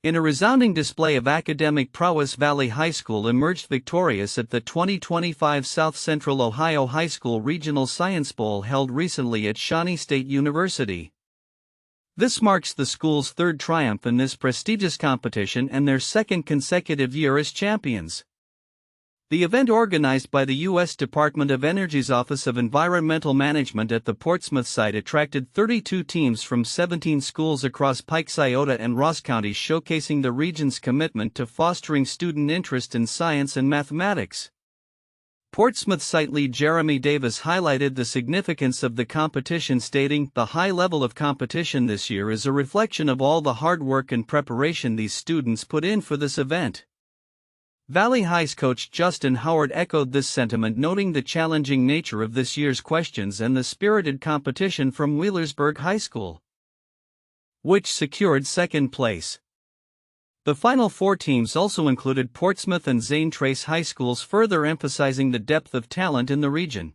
In a resounding display of academic prowess, Valley High School emerged victorious at the 2025 South Central Ohio High School Regional Science Bowl held recently at Shawnee State University. This marks the school's third triumph in this prestigious competition and their second consecutive year as champions. The event, organized by the U.S. Department of Energy's Office of Environmental Management at the Portsmouth site, attracted 32 teams from 17 schools across Pike, Scioto, and Ross counties, showcasing the region's commitment to fostering student interest in science and mathematics. Portsmouth site lead Jeremy Davis highlighted the significance of the competition, stating, "The high level of competition this year is a reflection of all the hard work and preparation these students put in for this event." Valley High's coach Justin Howard echoed this sentiment, noting the challenging nature of this year's questions and the spirited competition from Wheelersburg High School, which secured second place. The final four teams also included Portsmouth and Zane Trace High Schools, further emphasizing the depth of talent in the region.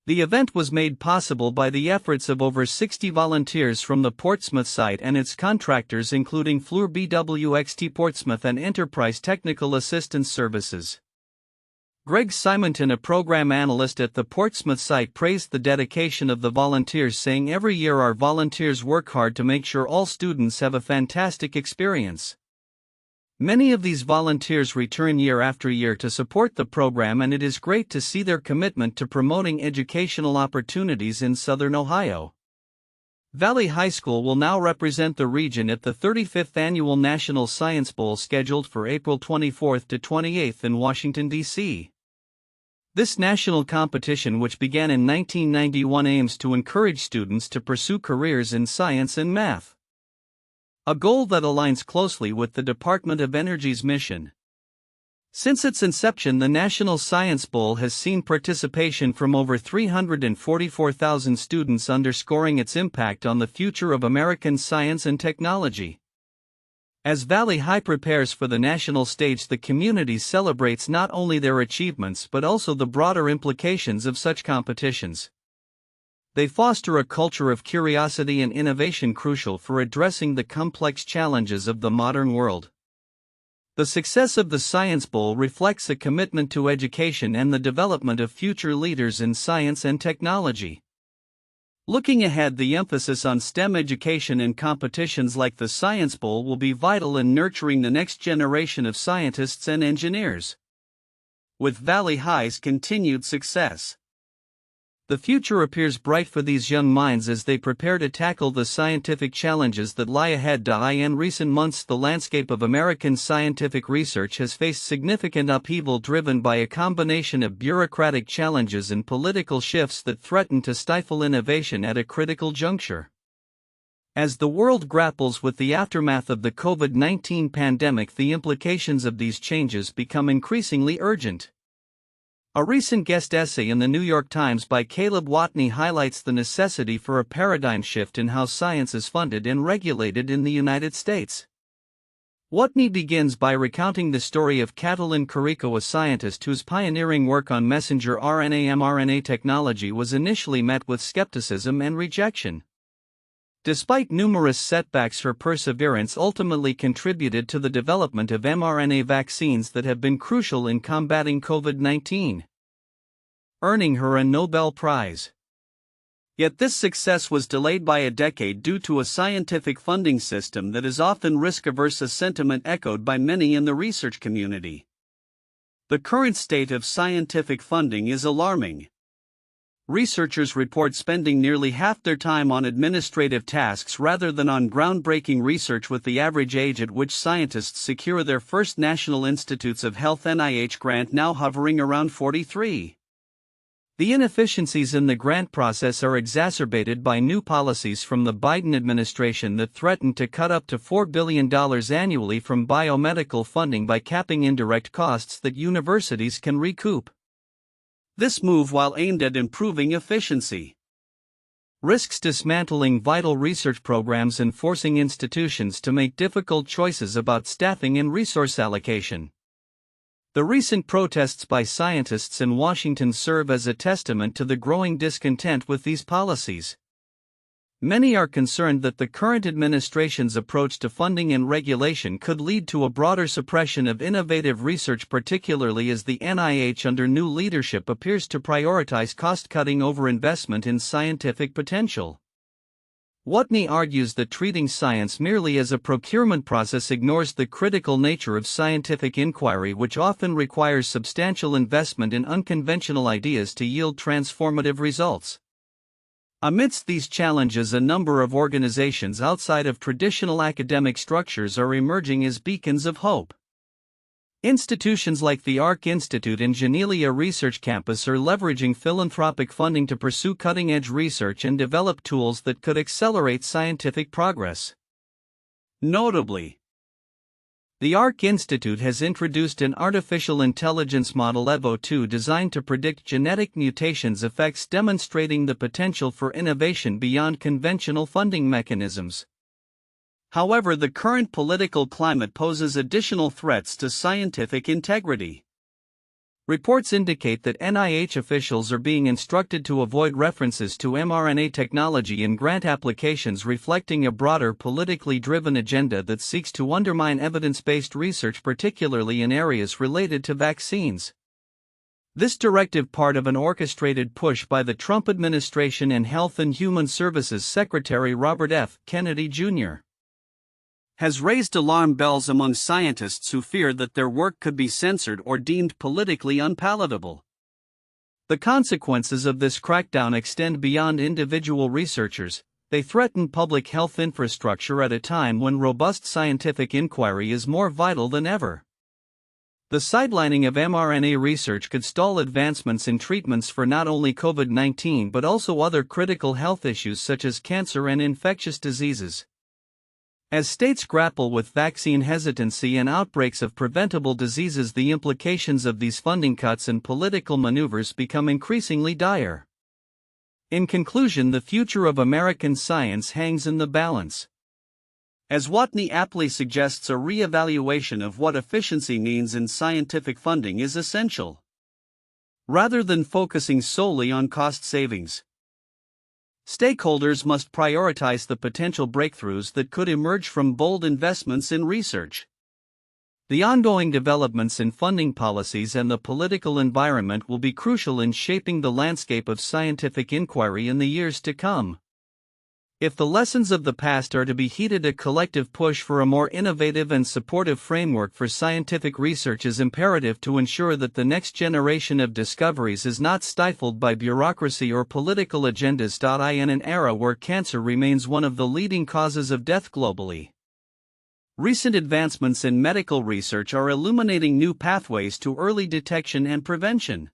The event was made possible by the efforts of over 60 volunteers from the Portsmouth site and its contractors, including Fluor BWXT Portsmouth and Enterprise Technical Assistance Services. Greg Simonton, a program analyst at the Portsmouth site, praised the dedication of the volunteers, saying, "Every year our volunteers work hard to make sure all students have a fantastic experience. Many of these volunteers return year after year to support the program, and it is great to see their commitment to promoting educational opportunities in Southern Ohio." Valley High School will now represent the region at the 35th Annual National Science Bowl, scheduled for April 24th to 28th in Washington, D.C. This national competition, which began in 1991, aims to encourage students to pursue careers in science and math, a goal that aligns closely with the Department of Energy's mission. Since its inception, the National Science Bowl has seen participation from over 344,000 students, underscoring its impact on the future of American science and technology. As Valley High prepares for the national stage, the community celebrates not only their achievements but also the broader implications of such competitions. They foster a culture of curiosity and innovation, crucial for addressing the complex challenges of the modern world. The success of the Science Bowl reflects a commitment to education and the development of future leaders in science and technology. Looking ahead, the emphasis on STEM education and competitions like the Science Bowl will be vital in nurturing the next generation of scientists and engineers. With Valley High's continued success, the future appears bright for these young minds as they prepare to tackle the scientific challenges that lie ahead. In recent months, the landscape of American scientific research has faced significant upheaval, driven by a combination of bureaucratic challenges and political shifts that threaten to stifle innovation at a critical juncture. As the world grapples with the aftermath of the COVID-19 pandemic, the implications of these changes become increasingly urgent. A recent guest essay in the New York Times by Caleb Watney highlights the necessity for a paradigm shift in how science is funded and regulated in the United States. Watney begins by recounting the story of Catalin Carrico, a scientist whose pioneering work on messenger RNA-mRNA technology was initially met with skepticism and rejection. Despite numerous setbacks, her perseverance ultimately contributed to the development of mRNA vaccines that have been crucial in combating COVID-19, earning her a Nobel Prize. Yet this success was delayed by a decade due to a scientific funding system that is often risk-averse, a sentiment echoed by many in the research community. The current state of scientific funding is alarming. Researchers report spending nearly half their time on administrative tasks rather than on groundbreaking research, with the average age at which scientists secure their first National Institutes of Health (NIH) grant now hovering around 43. The inefficiencies in the grant process are exacerbated by new policies from the Biden administration that threaten to cut up to $4 billion annually from biomedical funding by capping indirect costs that universities can recoup. This move, while aimed at improving efficiency, risks dismantling vital research programs and forcing institutions to make difficult choices about staffing and resource allocation. The recent protests by scientists in Washington serve as a testament to the growing discontent with these policies. Many are concerned that the current administration's approach to funding and regulation could lead to a broader suppression of innovative research, particularly as the NIH under new leadership appears to prioritize cost-cutting over investment in scientific potential. Watney argues that treating science merely as a procurement process ignores the critical nature of scientific inquiry, which often requires substantial investment in unconventional ideas to yield transformative results. Amidst these challenges, a number of organizations outside of traditional academic structures are emerging as beacons of hope. Institutions like the Arc Institute and Genelia Research Campus are leveraging philanthropic funding to pursue cutting-edge research and develop tools that could accelerate scientific progress. Notably, the Arc Institute has introduced an artificial intelligence model EVO2 designed to predict genetic mutations effects, demonstrating the potential for innovation beyond conventional funding mechanisms. However, the current political climate poses additional threats to scientific integrity. Reports indicate that NIH officials are being instructed to avoid references to mRNA technology in grant applications, reflecting a broader politically driven agenda that seeks to undermine evidence-based research, particularly in areas related to vaccines. This directive, part of an orchestrated push by the Trump administration and Health and Human Services Secretary Robert F. Kennedy Jr., has raised alarm bells among scientists who fear that their work could be censored or deemed politically unpalatable. The consequences of this crackdown extend beyond individual researchers. They threaten public health infrastructure at a time when robust scientific inquiry is more vital than ever. The sidelining of mRNA research could stall advancements in treatments for not only COVID-19 but also other critical health issues such as cancer and infectious diseases. As states grapple with vaccine hesitancy and outbreaks of preventable diseases, the implications of these funding cuts and political maneuvers become increasingly dire. In conclusion, the future of American science hangs in the balance. As Watney aptly suggests, a re-evaluation of what efficiency means in scientific funding is essential. Rather than focusing solely on cost savings, stakeholders must prioritize the potential breakthroughs that could emerge from bold investments in research. The ongoing developments in funding policies and the political environment will be crucial in shaping the landscape of scientific inquiry in the years to come. If the lessons of the past are to be heeded, a collective push for a more innovative and supportive framework for scientific research is imperative to ensure that the next generation of discoveries is not stifled by bureaucracy or political agendas. In an era where cancer remains one of the leading causes of death globally, recent advancements in medical research are illuminating new pathways to early detection and prevention.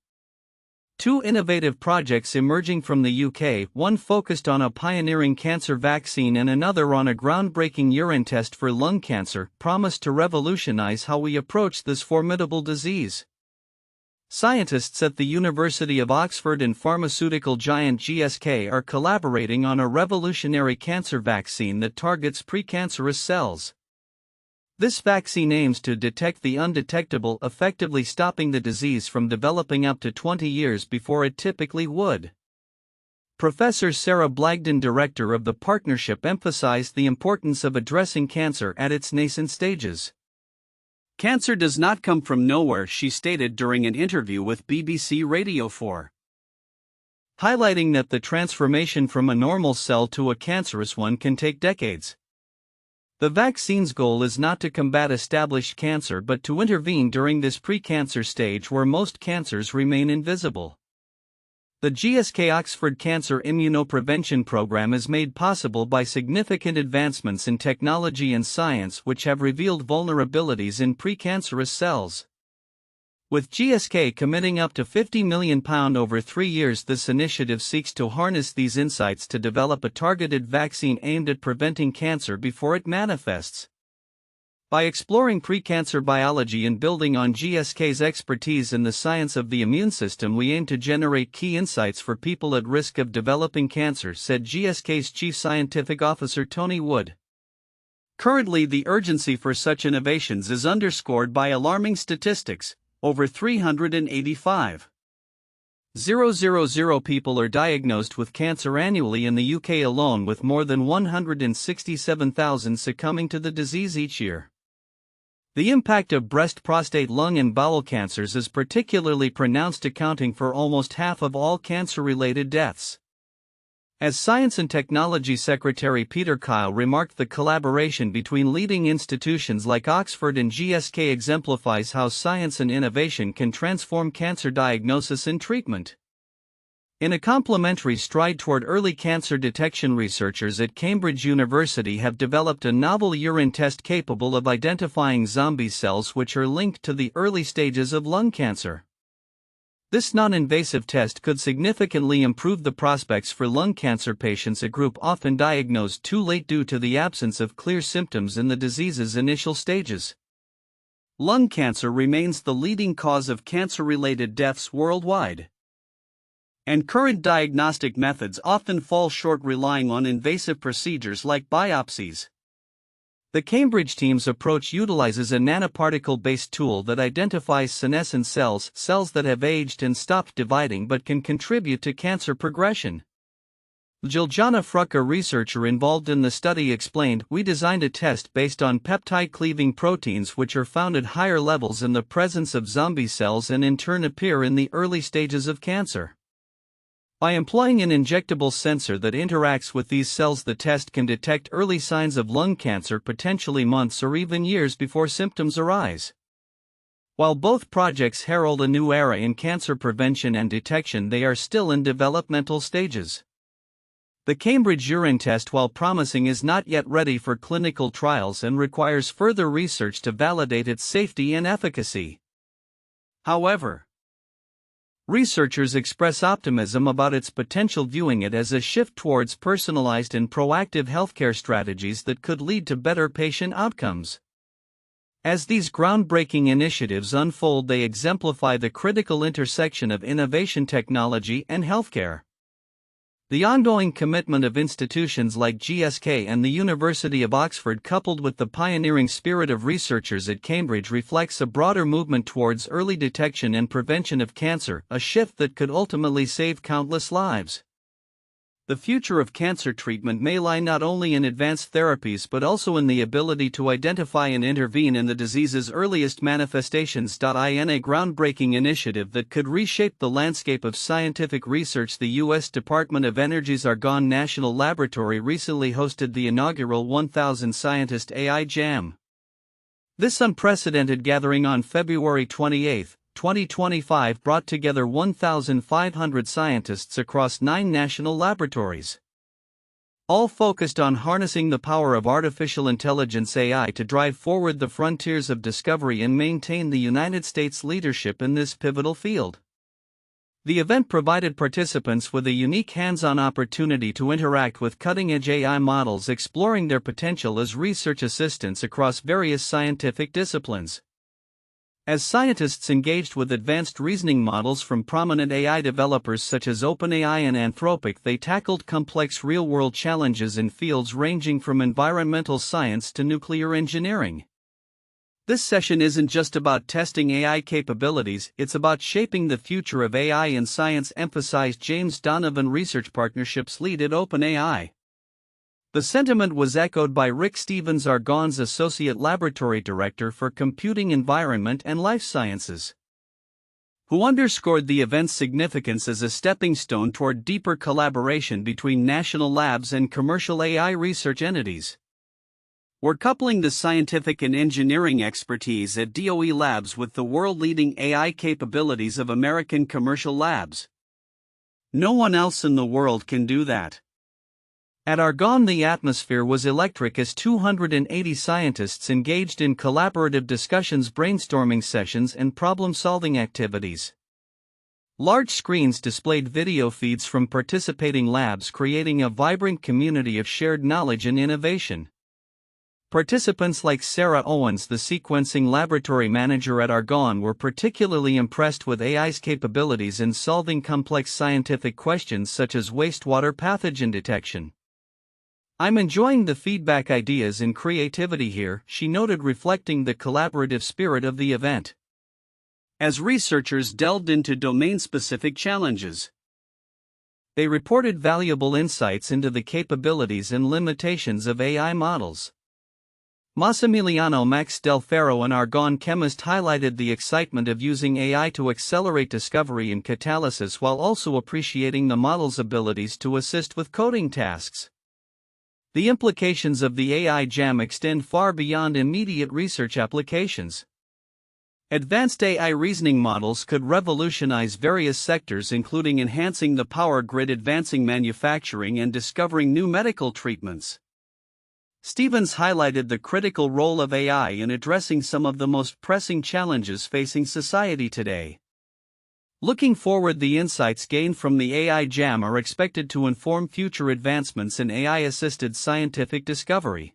Two innovative projects emerging from the UK, one focused on a pioneering cancer vaccine and another on a groundbreaking urine test for lung cancer, promise to revolutionize how we approach this formidable disease. Scientists at the University of Oxford and pharmaceutical giant GSK are collaborating on a revolutionary cancer vaccine that targets pre-cancerous cells. This vaccine aims to detect the undetectable, effectively stopping the disease from developing up to 20 years before it typically would. Professor Sarah Blagden, director of the partnership, emphasized the importance of addressing cancer at its nascent stages. "Cancer does not come from nowhere," she stated during an interview with BBC Radio 4. Highlighting that the transformation from a normal cell to a cancerous one can take decades. The vaccine's goal is not to combat established cancer but to intervene during this pre-cancer stage where most cancers remain invisible. The GSK Oxford Cancer Immunoprevention Program is made possible by significant advancements in technology and science which have revealed vulnerabilities in precancerous cells. With GSK committing up to £50 million over 3 years, this initiative seeks to harness these insights to develop a targeted vaccine aimed at preventing cancer before it manifests. By exploring precancer biology and building on GSK's expertise in the science of the immune system, we aim to generate key insights for people at risk of developing cancer, said GSK's Chief Scientific Officer Tony Wood. Currently, the urgency for such innovations is underscored by alarming statistics. Over 385 000 people are diagnosed with cancer annually in the UK alone, with more than 167,000 succumbing to the disease each year. The impact of breast, prostate, lung, and bowel cancers is particularly pronounced, accounting for almost half of all cancer-related deaths. As Science and Technology Secretary Peter Kyle remarked, the collaboration between leading institutions like Oxford and GSK exemplifies how science and innovation can transform cancer diagnosis and treatment. In a complementary stride toward early cancer detection, researchers at Cambridge University have developed a novel urine test capable of identifying zombie cells which are linked to the early stages of lung cancer. This non-invasive test could significantly improve the prospects for lung cancer patients, a group often diagnosed too late due to the absence of clear symptoms in the disease's initial stages. Lung cancer remains the leading cause of cancer-related deaths worldwide, and current diagnostic methods often fall short, relying on invasive procedures like biopsies. The Cambridge team's approach utilizes a nanoparticle-based tool that identifies senescent cells, cells that have aged and stopped dividing but can contribute to cancer progression. Giljana Fruck, a researcher involved in the study, explained, "We designed a test based on peptide-cleaving proteins which are found at higher levels in the presence of zombie cells and in turn appear in the early stages of cancer. By employing an injectable sensor that interacts with these cells, the test can detect early signs of lung cancer potentially months or even years before symptoms arise." While both projects herald a new era in cancer prevention and detection, they are still in developmental stages. The Cambridge urine test, while promising, is not yet ready for clinical trials and requires further research to validate its safety and efficacy. However, researchers express optimism about its potential, viewing it as a shift towards personalized and proactive healthcare strategies that could lead to better patient outcomes. As these groundbreaking initiatives unfold, they exemplify the critical intersection of innovation, technology, and healthcare. The ongoing commitment of institutions like GSK and the University of Oxford, coupled with the pioneering spirit of researchers at Cambridge, reflects a broader movement towards early detection and prevention of cancer, a shift that could ultimately save countless lives. The future of cancer treatment may lie not only in advanced therapies but also in the ability to identify and intervene in the disease's earliest manifestations. In a groundbreaking initiative that could reshape the landscape of scientific research, the U.S. Department of Energy's Argonne National Laboratory recently hosted the inaugural 1,000 Scientist AI Jam. This unprecedented gathering on February 28, 2025 brought together 1,500 scientists across 9 national laboratories, all focused on harnessing the power of artificial intelligence (AI) to drive forward the frontiers of discovery and maintain the United States' leadership in this pivotal field. The event provided participants with a unique hands-on opportunity to interact with cutting-edge AI models, exploring their potential as research assistants across various scientific disciplines. As scientists engaged with advanced reasoning models from prominent AI developers such as OpenAI and Anthropic, they tackled complex real-world challenges in fields ranging from environmental science to nuclear engineering. This session isn't just about testing AI capabilities, it's about shaping the future of AI in science, emphasized James Donovan, Research Partnerships Lead at OpenAI. The sentiment was echoed by Rick Stevens, Argonne's Associate Laboratory Director for Computing, Environment and Life Sciences, who underscored the event's significance as a stepping stone toward deeper collaboration between national labs and commercial AI research entities. "We're coupling the scientific and engineering expertise at DOE labs with the world-leading AI capabilities of American commercial labs. No one else in the world can do that." At Argonne, the atmosphere was electric as 280 scientists engaged in collaborative discussions, brainstorming sessions, and problem-solving activities. Large screens displayed video feeds from participating labs, creating a vibrant community of shared knowledge and innovation. Participants like Sarah Owens, the sequencing laboratory manager at Argonne, were particularly impressed with AI's capabilities in solving complex scientific questions such as wastewater pathogen detection. "I'm enjoying the feedback, ideas, and creativity here," she noted, reflecting the collaborative spirit of the event. as researchers delved into domain-specific challenges. They reported valuable insights into the capabilities and limitations of AI models. Massimiliano Max Del Ferro, an Argonne chemist, highlighted the excitement of using AI to accelerate discovery and catalysis while also appreciating the model's abilities to assist with coding tasks. The implications of the AI jam extend far beyond immediate research applications. Advanced AI reasoning models could revolutionize various sectors, including enhancing the power grid, advancing manufacturing, and discovering new medical treatments. Stevens highlighted the critical role of AI in addressing some of the most pressing challenges facing society today. Looking forward, the insights gained from the AI jam are expected to inform future advancements in AI-assisted scientific discovery.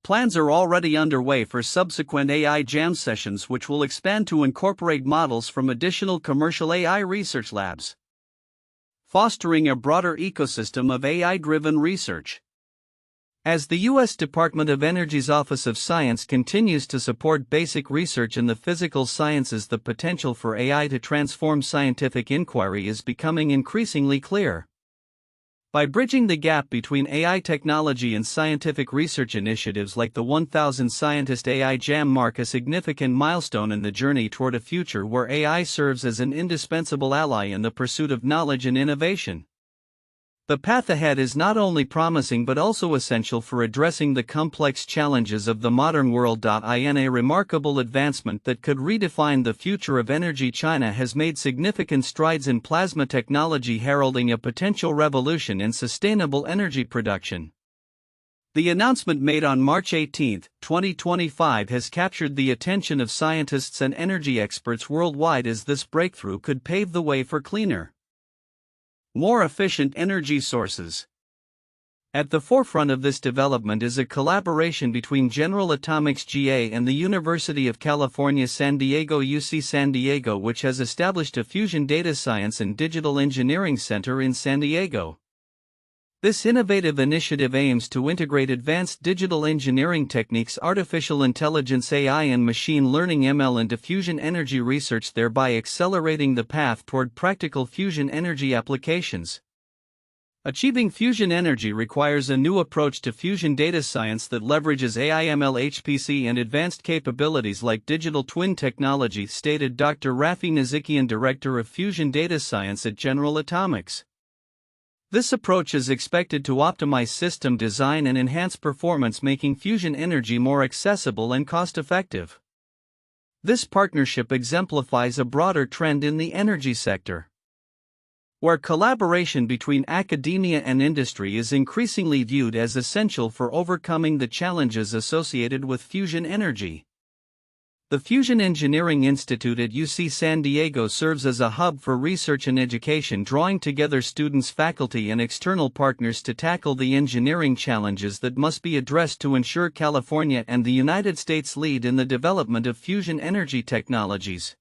Plans are already underway for subsequent AI jam sessions, which will expand to incorporate models from additional commercial AI research labs, fostering a broader ecosystem of AI-driven research. As the U.S. Department of Energy's Office of Science continues to support basic research in the physical sciences, the potential for AI to transform scientific inquiry is becoming increasingly clear. By bridging the gap between AI technology and scientific research, initiatives like the 1000 Scientist AI Jam mark a significant milestone in the journey toward a future where AI serves as an indispensable ally in the pursuit of knowledge and innovation. The path ahead is not only promising but also essential for addressing the complex challenges of the modern world. In a remarkable advancement that could redefine the future of energy, China has made significant strides in plasma technology, heralding a potential revolution in sustainable energy production. The announcement made on March 18, 2025 has captured the attention of scientists and energy experts worldwide, as this breakthrough could pave the way for cleaner, more efficient energy sources. At the forefront of this development is a collaboration between General Atomics GA and the University of California, San Diego UC San Diego, which has established a Fusion Data Science and Digital Engineering Center in San Diego. This innovative initiative aims to integrate advanced digital engineering techniques, artificial intelligence AI and machine learning ML into fusion energy research, thereby accelerating the path toward practical fusion energy applications. Achieving fusion energy requires a new approach to fusion data science that leverages AI, ML, HPC, and advanced capabilities like digital twin technology, stated Dr. Rafi Nazikian, Director of Fusion Data Science at General Atomics. This approach is expected to optimize system design and enhance performance, making fusion energy more accessible and cost-effective. This partnership exemplifies a broader trend in the energy sector, where collaboration between academia and industry is increasingly viewed as essential for overcoming the challenges associated with fusion energy. The Fusion Engineering Institute at UC San Diego serves as a hub for research and education, drawing together students, faculty, and external partners to tackle the engineering challenges that must be addressed to ensure California and the United States lead in the development of fusion energy technologies.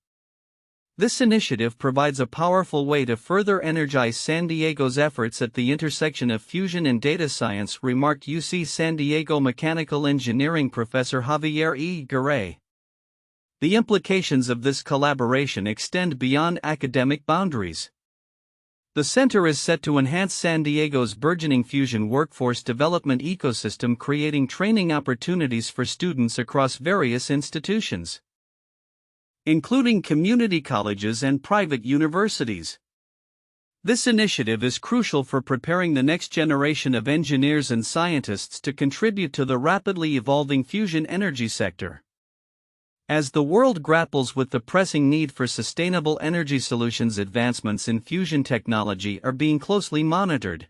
This initiative provides a powerful way to further energize San Diego's efforts at the intersection of fusion and data science, remarked UC San Diego mechanical engineering professor Javier E. Garay. The implications of this collaboration extend beyond academic boundaries. The center is set to enhance San Diego's burgeoning fusion workforce development ecosystem, creating training opportunities for students across various institutions, including community colleges and private universities. This initiative is crucial for preparing the next generation of engineers and scientists to contribute to the rapidly evolving fusion energy sector. As the world grapples with the pressing need for sustainable energy solutions, advancements in fusion technology are being closely monitored.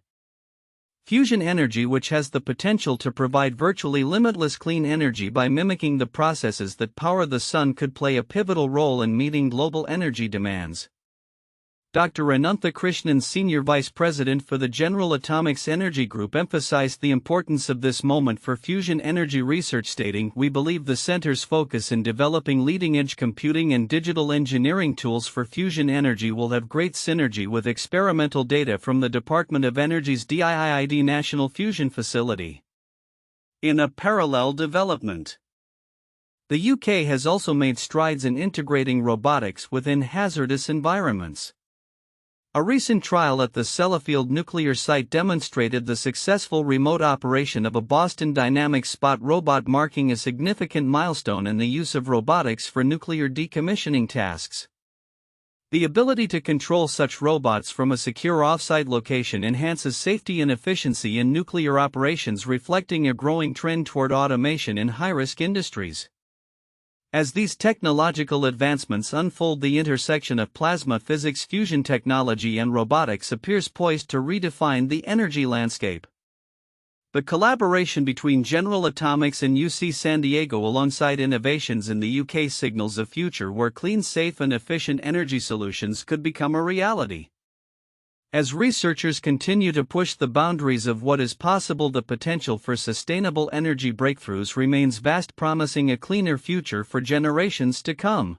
Fusion energy, which has the potential to provide virtually limitless clean energy by mimicking the processes that power the sun, could play a pivotal role in meeting global energy demands. Dr. Anantha Krishnan, Senior Vice President for the General Atomics Energy Group, emphasized the importance of this moment for fusion energy research, stating, "We believe the center's focus in developing leading-edge computing and digital engineering tools for fusion energy will have great synergy with experimental data from the Department of Energy's DIIID National Fusion Facility." In a parallel development, The UK has also made strides in integrating robotics within hazardous environments. A recent trial at the Sellafield nuclear site demonstrated the successful remote operation of a Boston Dynamics Spot robot, marking a significant milestone in the use of robotics for nuclear decommissioning tasks. The ability to control such robots from a secure off-site location enhances safety and efficiency in nuclear operations, reflecting a growing trend toward automation in high-risk industries. As these technological advancements unfold, the intersection of plasma physics, fusion technology, and robotics appears poised to redefine the energy landscape. The collaboration between General Atomics and UC San Diego, alongside innovations in the UK, signals a future where clean, safe, and efficient energy solutions could become a reality. As researchers continue to push the boundaries of what is possible, the potential for sustainable energy breakthroughs remains vast, promising a cleaner future for generations to come.